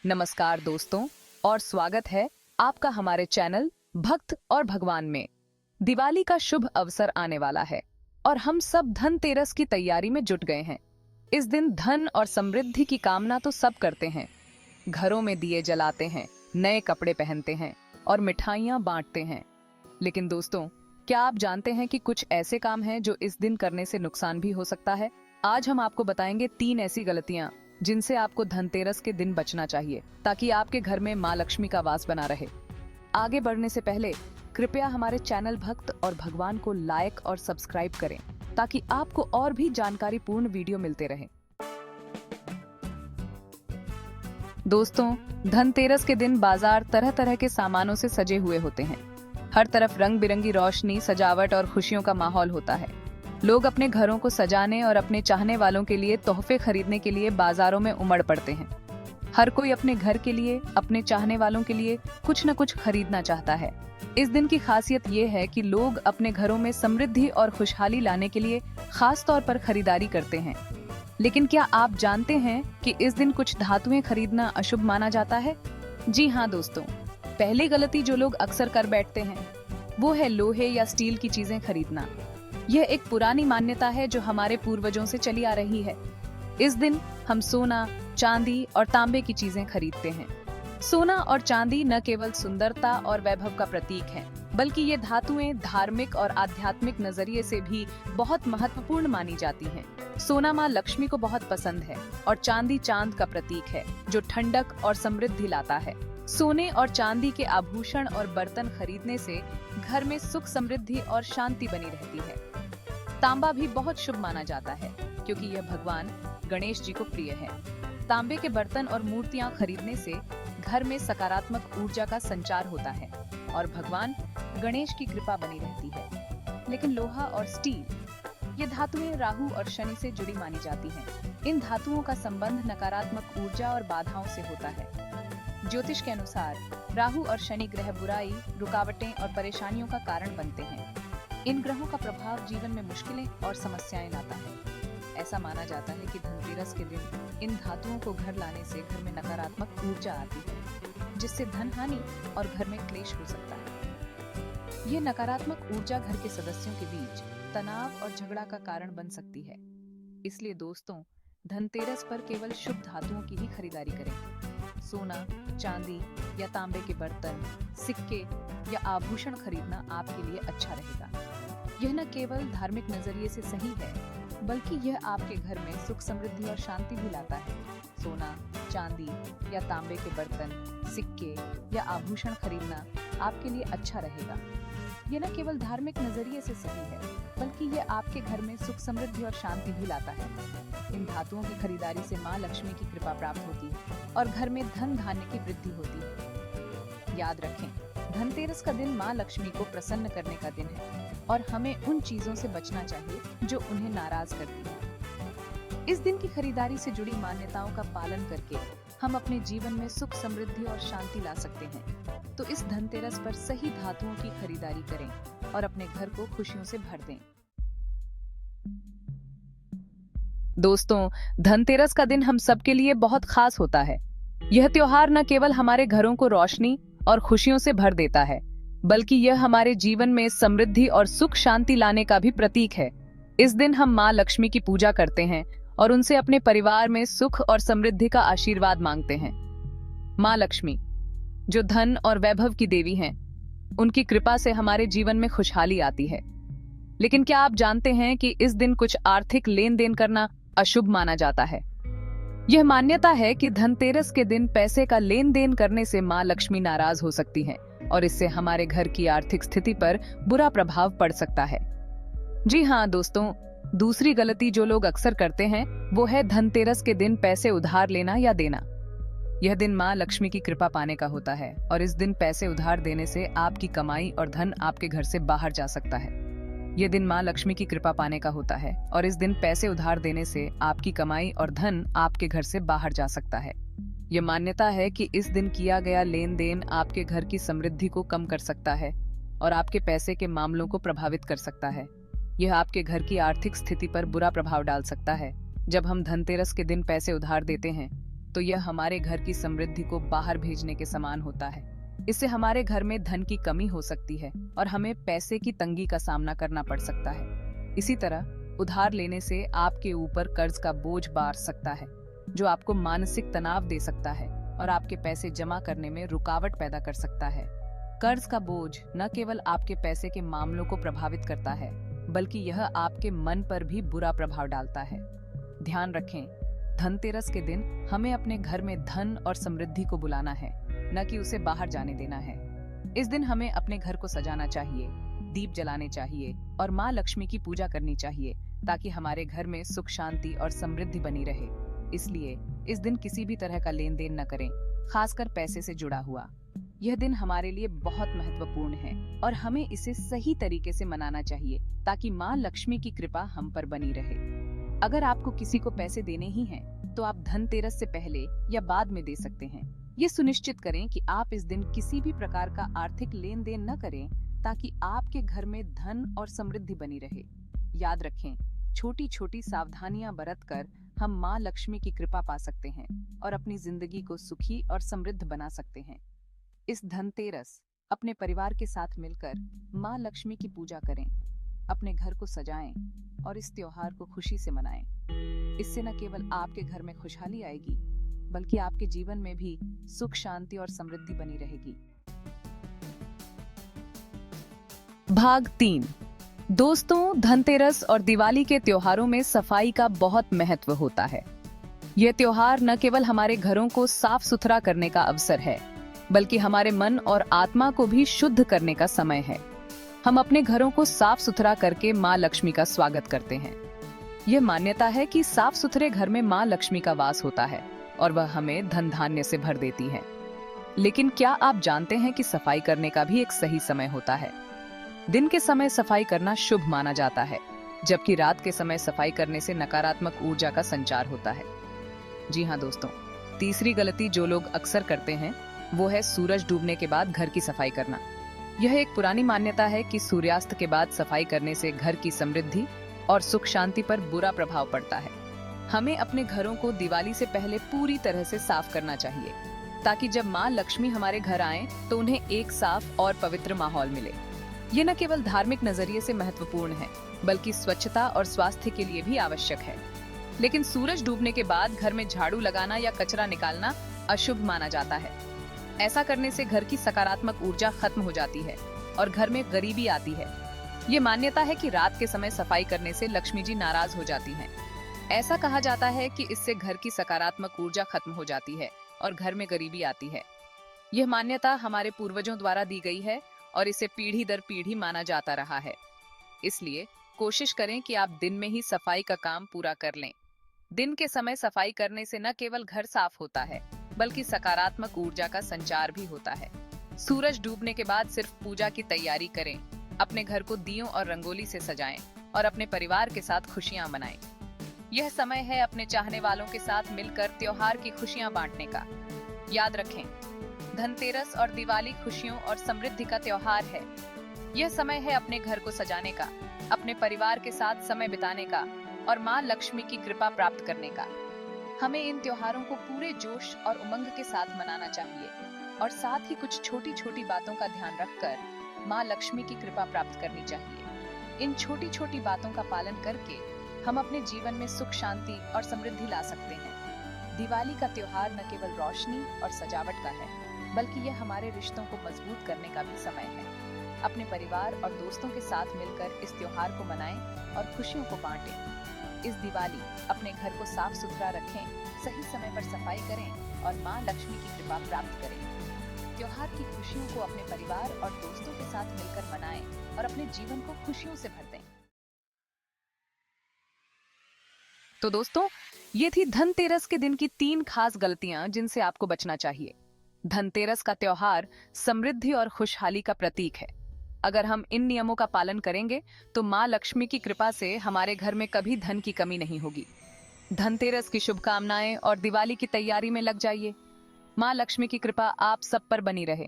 नमस्कार दोस्तों और स्वागत है आपका हमारे चैनल भक्त और भगवान में। दिवाली का शुभ अवसर आने वाला है और हम सब धनतेरस की तैयारी में जुट गए हैं। इस दिन धन और समृद्धि की कामना तो सब करते हैं, घरों में दिए जलाते हैं, नए कपड़े पहनते हैं और मिठाइयां बांटते हैं। लेकिन दोस्तों, क्या आप जानते हैं कि कुछ ऐसे काम हैं जो इस दिन करने से नुकसान भी हो सकता है? आज हम आपको बताएंगे 3 ऐसी गलतियां जिनसे आपको धनतेरस के दिन बचना चाहिए ताकि आपके घर में माँ लक्ष्मी का वास बना रहे। आगे बढ़ने से पहले कृपया हमारे चैनल भक्त और भगवान को लाइक और सब्सक्राइब करें ताकि आपको और भी जानकारीपूर्ण वीडियो मिलते रहें। दोस्तों, धनतेरस के दिन बाजार तरह तरह के सामानों से सजे हुए होते हैं। हर तरफ रंग बिरंगी रोशनी, सजावट और खुशियों का माहौल होता है। लोग अपने घरों को सजाने और अपने चाहने वालों के लिए तोहफे खरीदने के लिए बाजारों में उमड़ पड़ते हैं। हर कोई अपने घर के लिए, अपने चाहने वालों के लिए कुछ न कुछ खरीदना चाहता है। इस दिन की खासियत ये है कि लोग अपने घरों में समृद्धि और खुशहाली लाने के लिए खास तौर पर खरीदारी करते हैं। लेकिन क्या आप जानते हैं कि इस दिन कुछ धातुएं खरीदना अशुभ माना जाता है? जी हाँ दोस्तों, पहली गलती जो लोग अक्सर कर बैठते हैं वो है लोहे या स्टील की चीजें खरीदना। यह एक पुरानी मान्यता है जो हमारे पूर्वजों से चली आ रही है। इस दिन हम सोना, चांदी और तांबे की चीजें खरीदते हैं। सोना और चांदी न केवल सुंदरता और वैभव का प्रतीक हैं, बल्कि ये धातुएं धार्मिक और आध्यात्मिक नजरिए से भी बहुत महत्वपूर्ण मानी जाती हैं। सोना माँ लक्ष्मी को बहुत पसंद है और चांदी चांद का प्रतीक है जो ठंडक और समृद्धि लाता है। सोने और चांदी के आभूषण और बर्तन खरीदने से घर में सुख, समृद्धि और शांति बनी रहती है। तांबा भी बहुत शुभ माना जाता है क्योंकि यह भगवान गणेश जी को प्रिय है। तांबे के बर्तन और मूर्तियां खरीदने से घर में सकारात्मक ऊर्जा का संचार होता है और भगवान गणेश की कृपा बनी रहती है। लेकिन लोहा और स्टील, ये धातुएं राहु और शनि से जुड़ी मानी जाती हैं। इन धातुओं का संबंध नकारात्मक ऊर्जा और बाधाओं से होता है। ज्योतिष के अनुसार राहु और शनि ग्रह बुराई, रुकावटें और परेशानियों का कारण बनते हैं। इन ग्रहों का प्रभाव जीवन में मुश्किलें और समस्याएं लाता है। ऐसा माना जाता है कि धनतेरस के दिन इन धातुओं को घर लाने से घर में नकारात्मक ऊर्जा आती है, जिससे धन हानि और घर में क्लेश हो सकता है। ये नकारात्मक ऊर्जा घर के सदस्यों के बीच तनाव और झगड़ा का कारण बन सकती है। इसलिए दोस्तों, धनतेरस पर केवल शुभ धातुओं की ही खरीदारी करें। सोना, चांदी या तांबे के बर्तन, सिक्के या आभूषण खरीदना आपके लिए अच्छा रहेगा। यह न केवल धार्मिक नजरिए से सही है, बल्कि यह आपके घर में सुख, समृद्धि और शांति भी लाता है। सोना, चांदी या तांबे के बर्तन, सिक्के या आभूषण खरीदना आपके लिए अच्छा रहेगा। यह न केवल धार्मिक नजरिए से सही है, बल्कि यह आपके घर में सुख, समृद्धि और शांति भी लाता है। इन धातुओं की खरीदारी से माँ लक्ष्मी की कृपा प्राप्त होती है और घर में धन धान्य की वृद्धि होती है। याद रखें, धनतेरस का दिन माँ लक्ष्मी को प्रसन्न करने का दिन है और हमें उन चीजों से बचना चाहिए जो उन्हें नाराज करती हैं। इस दिन की खरीदारी से जुड़ी मान्यताओं का पालन करके हम अपने जीवन में सुख, समृद्धि और शांति ला सकते हैं। तो इस धनतेरस पर सही धातुओं की खरीदारी करें और अपने घर को खुशियों से भर दें। दोस्तों, धनतेरस का दिन हम सबके लिए बहुत खास होता है। यह त्योहार न केवल हमारे घरों को रोशनी और खुशियों से भर देता है, बल्कि यह हमारे जीवन में समृद्धि और सुख, शांति लाने का भी प्रतीक है। इस दिन हम माँ लक्ष्मी की पूजा करते हैं और उनसे अपने परिवार में सुख और समृद्धि का आशीर्वाद मांगते हैं। माँ लक्ष्मी, जो धन और वैभव की देवी हैं, उनकी कृपा से हमारे जीवन में खुशहाली आती है। लेकिन क्या आप जानते हैं कि इस दिन कुछ आर्थिक लेन देन करना अशुभ माना जाता है? यह मान्यता है कि धनतेरस के दिन पैसे का लेन देन करने से माँ लक्ष्मी नाराज हो सकती हैं और इससे हमारे घर की आर्थिक स्थिति पर बुरा प्रभाव पड़ सकता है। जी हाँ दोस्तों, दूसरी गलती जो लोग अक्सर करते हैं वो है धनतेरस के दिन पैसे उधार लेना या देना। यह दिन माँ लक्ष्मी की कृपा पाने का होता है और इस दिन पैसे उधार देने से आपकी कमाई और धन आपके घर से बाहर जा सकता है। यह दिन माँ लक्ष्मी की कृपा पाने का होता है और इस दिन पैसे उधार देने से आपकी कमाई और धन आपके घर से बाहर जा सकता है। यह मान्यता है कि इस दिन किया गया लेन देन आपके घर की समृद्धि को कम कर सकता है और आपके पैसे के मामलों को प्रभावित कर सकता है। यह आपके घर की आर्थिक स्थिति पर बुरा प्रभाव डाल सकता है। जब हम धनतेरस के दिन पैसे उधार देते हैं तो यह हमारे घर की समृद्धि को बाहर भेजने के समान होता है। इससे हमारे घर में धन की कमी हो सकती है और हमें पैसे की तंगी का सामना करना पड़ सकता है। इसी तरह उधार लेने से आपके ऊपर कर्ज का बोझ बार सकता है, जो आपको मानसिक तनाव दे सकता है और आपके पैसे जमा करने में रुकावट पैदा कर सकता है। कर्ज का बोझ न केवल आपके पैसे के मामलों को प्रभावित करता है, बल्कि यह आपके मन पर भी बुरा प्रभाव डालता है। ध्यान रखें, धनतेरस के दिन हमें अपने घर में धन और समृद्धि को बुलाना है, न कि उसे बाहर जाने देना है। इस दिन हमें अपने घर को सजाना चाहिए, दीप जलाने चाहिए और माँ लक्ष्मी की पूजा करनी चाहिए, ताकि हमारे घर में सुख शांति और समृद्धि बनी रहे। इसलिए इस दिन किसी भी तरह का लेन देन न करें, खासकर पैसे से जुड़ा हुआ। यह दिन हमारे लिए बहुत महत्वपूर्ण है और हमें इसे सही तरीके से मनाना चाहिए, ताकि माँ लक्ष्मी की कृपा हम पर बनी रहे। अगर आपको किसी को पैसे देने ही हैं, तो आप धनतेरस से पहले या बाद में दे सकते हैं। ये सुनिश्चित करें कि आप इस दिन किसी भी प्रकार का आर्थिक लेन देन न करें, ताकि आपके घर में धन और समृद्धि बनी रहे। याद रखें, छोटी छोटी सावधानियां बरतकर हम माँ लक्ष्मी की कृपा पा सकते हैं और अपनी जिंदगी को सुखी और समृद्ध बना सकते हैं। इस धनतेरस अपने परिवार के साथ मिलकर माँ लक्ष्मी की पूजा करें, अपने घर को सजाएं और इस त्योहार को खुशी से मनाएं। इससे न केवल आपके घर में खुशहाली आएगी, बल्कि आपके जीवन में भी सुख शांति और समृद्धि बनी रहेगी। भाग 3। दोस्तों, धनतेरस और दिवाली के त्योहारों में सफाई का बहुत महत्व होता है। यह त्योहार न केवल हमारे घरों को साफ सुथरा करने का अवसर है, बल्कि हमारे मन और आत्मा को भी शुद्ध करने का समय है। हम अपने घरों को साफ सुथरा करके माँ लक्ष्मी का स्वागत करते हैं। यह मान्यता है कि साफ सुथरे घर में माँ लक्ष्मी का वास होता है और वह हमें धन धान्य से भर देती है। लेकिन क्या आप जानते हैं कि सफाई करने का भी एक सही समय होता है? दिन के समय सफाई करना शुभ माना जाता है, जबकि रात के समय सफाई करने से नकारात्मक ऊर्जा का संचार होता है। जी हाँ दोस्तों, तीसरी गलती जो लोग अक्सर करते हैं वो है सूरज डूबने के बाद घर की सफाई करना। यह एक पुरानी मान्यता है कि सूर्यास्त के बाद सफाई करने से घर की समृद्धि और सुख शांति पर बुरा प्रभाव पड़ता है। हमें अपने घरों को दिवाली से पहले पूरी तरह से साफ करना चाहिए, ताकि जब माँ लक्ष्मी हमारे घर आए तो उन्हें एक साफ और पवित्र माहौल मिले। ये न केवल धार्मिक नजरिए से महत्वपूर्ण है, बल्कि स्वच्छता और स्वास्थ्य के लिए भी आवश्यक है। लेकिन सूरज डूबने के बाद घर में झाड़ू लगाना या कचरा निकालना अशुभ माना जाता है। ऐसा करने से घर की सकारात्मक ऊर्जा खत्म हो जाती है और घर में गरीबी आती है। ये मान्यता है कि रात के समय सफाई करने से लक्ष्मी जी नाराज हो जाती हैं। ऐसा कहा जाता है कि इससे घर की सकारात्मक ऊर्जा खत्म हो जाती है और घर में गरीबी आती है। यह मान्यता हमारे पूर्वजों द्वारा दी गई है और इसे पीढ़ी दर पीढ़ी माना जाता रहा है। इसलिए कोशिश करें कि आप दिन में ही सफाई का काम पूरा कर लें। दिन के समय सफाई करने से न केवल घर साफ होता है, बल्कि सकारात्मक ऊर्जा का संचार भी होता है। सूरज डूबने के बाद सिर्फ पूजा की तैयारी करें, अपने घर को दियों और रंगोली से सजाएं और अपने परिवार के साथ खुशियां मनाएं। यह समय है अपने चाहने वालों के साथ मिलकर त्योहार की खुशियां बांटने का। याद रखें, धनतेरस और दिवाली खुशियों और समृद्धि का त्योहार है। यह समय है अपने घर को सजाने का, अपने परिवार के साथ समय बिताने का और माँ लक्ष्मी की कृपा प्राप्त करने का। हमें इन त्योहारों को पूरे जोश और उमंग के साथ मनाना चाहिए और साथ ही कुछ छोटी छोटी बातों का ध्यान रखकर माँ लक्ष्मी की कृपा प्राप्त करनी चाहिए। इन छोटी छोटी बातों का पालन करके हम अपने जीवन में सुख शांति और समृद्धि ला सकते हैं। दिवाली का त्योहार न केवल रोशनी और सजावट का है, बल्कि यह हमारे रिश्तों को मजबूत करने का भी समय है। अपने परिवार और दोस्तों के साथ मिलकर इस त्योहार को मनाएं और खुशियों को बांटें। इस दिवाली अपने घर को साफ सुथरा रखें, सही समय पर सफाई करें और माँ लक्ष्मी की कृपा प्राप्त करें। त्योहार की खुशियों को अपने परिवार और दोस्तों के साथ मिलकर मनाएं और अपने जीवन को खुशियों से भर दें। तो दोस्तों, ये थी धनतेरस के दिन की 3 खास गलतियां जिनसे आपको बचना चाहिए। धनतेरस का त्योहार समृद्धि और खुशहाली का प्रतीक है। अगर हम इन नियमों का पालन करेंगे तो माँ लक्ष्मी की कृपा से हमारे घर में कभी धन की कमी नहीं होगी। धनतेरस की शुभकामनाएं और दिवाली की तैयारी में लग जाइए। माँ लक्ष्मी की कृपा आप सब पर बनी रहे।